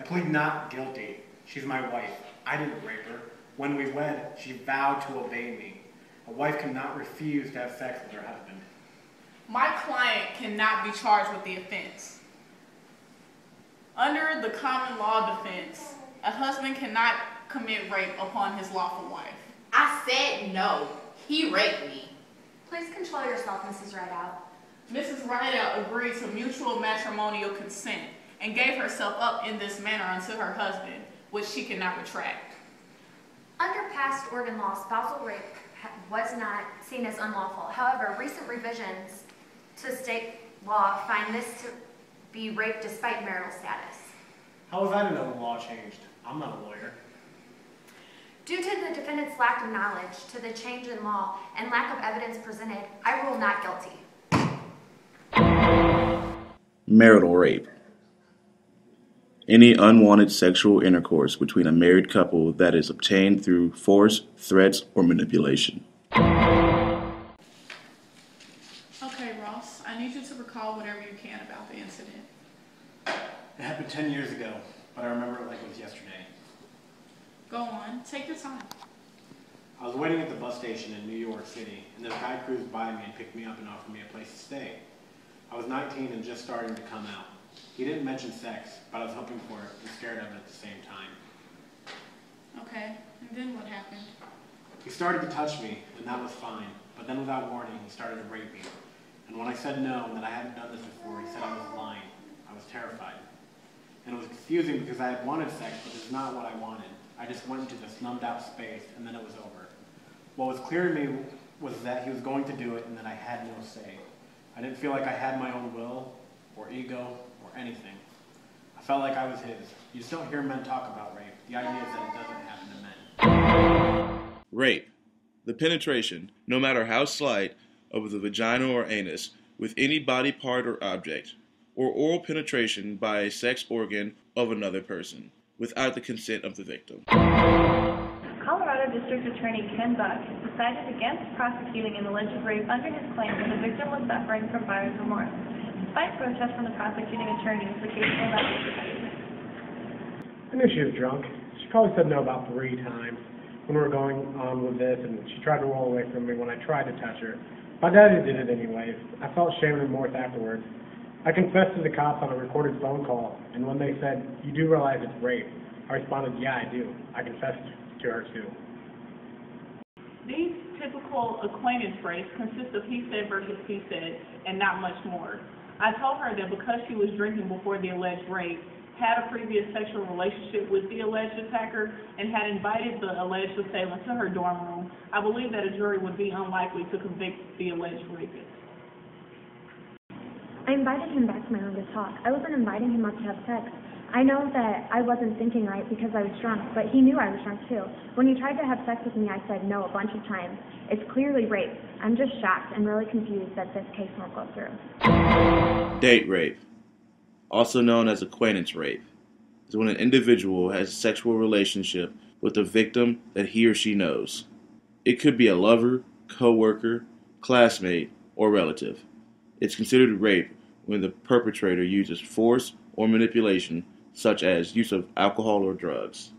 I plead not guilty. She's my wife. I didn't rape her. When we wed, she vowed to obey me. A wife cannot refuse to have sex with her husband. My client cannot be charged with the offense. Under the common law defense, a husband cannot commit rape upon his lawful wife. I said no. He raped me. Please control yourself, Mrs. Rideout. Mrs. Rideout agreed to mutual matrimonial consent and gave herself up in this manner unto her husband, which she cannot retract. Under past Oregon law, spousal rape was not seen as unlawful. However, recent revisions to state law find this to be rape despite marital status. How was I to know the law changed? I'm not a lawyer. Due to the defendant's lack of knowledge to the change in law and lack of evidence presented, I rule not guilty. Marital rape. Any unwanted sexual intercourse between a married couple that is obtained through force, threats, or manipulation. Okay, Ross, I need you to recall whatever you can about the incident. It happened 10 years ago, but I remember it like it was yesterday. Go on, take your time. I was waiting at the bus station in New York City, and this guy cruised by me and picked me up and offered me a place to stay. I was 19 and just starting to come out. He didn't mention sex, but I was hoping for it and scared of it at the same time. Okay, and then what happened? He started to touch me, and that was fine, but then without warning, he started to rape me. And when I said no and that I hadn't done this before, he said I was lying. I was terrified. And it was confusing because I had wanted sex, but it's not what I wanted. I just went into this numbed out space, and then it was over. What was clear to me was that he was going to do it and that I had no say. I didn't feel like I had my own will, or ego, or anything. I felt like I was his. You just don't hear men talk about rape. The idea is that it doesn't happen to men. Rape. The penetration, no matter how slight, of the vagina or anus with any body part or object, or oral penetration by a sex organ of another person, without the consent of the victim. Colorado District Attorney Ken Buck decided against prosecuting an alleged rape under his claim that the victim was suffering from buyer's remorse. Despite protests from the prosecuting attorneys, the case will not be decided. I knew she was drunk. She probably said no about 3 times when we were going on with this, and she tried to roll away from me when I tried to touch her. My daddy did it anyways. I felt shame and remorse afterwards. I confessed to the cops on a recorded phone call, and when they said, "You do realize it's rape?" I responded, "Yeah, I do. I confessed to her too." These typical acquaintance rapes consist of he said versus he said, and not much more. I told her that because she was drinking before the alleged rape, had a previous sexual relationship with the alleged attacker, and had invited the alleged assailant to her dorm room, I believe that a jury would be unlikely to convict the alleged rapist. I invited him back to my room to talk. I wasn't inviting him up to have sex. I know that I wasn't thinking right because I was drunk, but he knew I was drunk too. When he tried to have sex with me, I said no a bunch of times. It's clearly rape. I'm just shocked and really confused that this case won't go through. Date rape, also known as acquaintance rape, is when an individual has a sexual relationship with a victim that he or she knows. It could be a lover, co-worker, classmate, or relative. It's considered rape when the perpetrator uses force or manipulation, such as use of alcohol or drugs.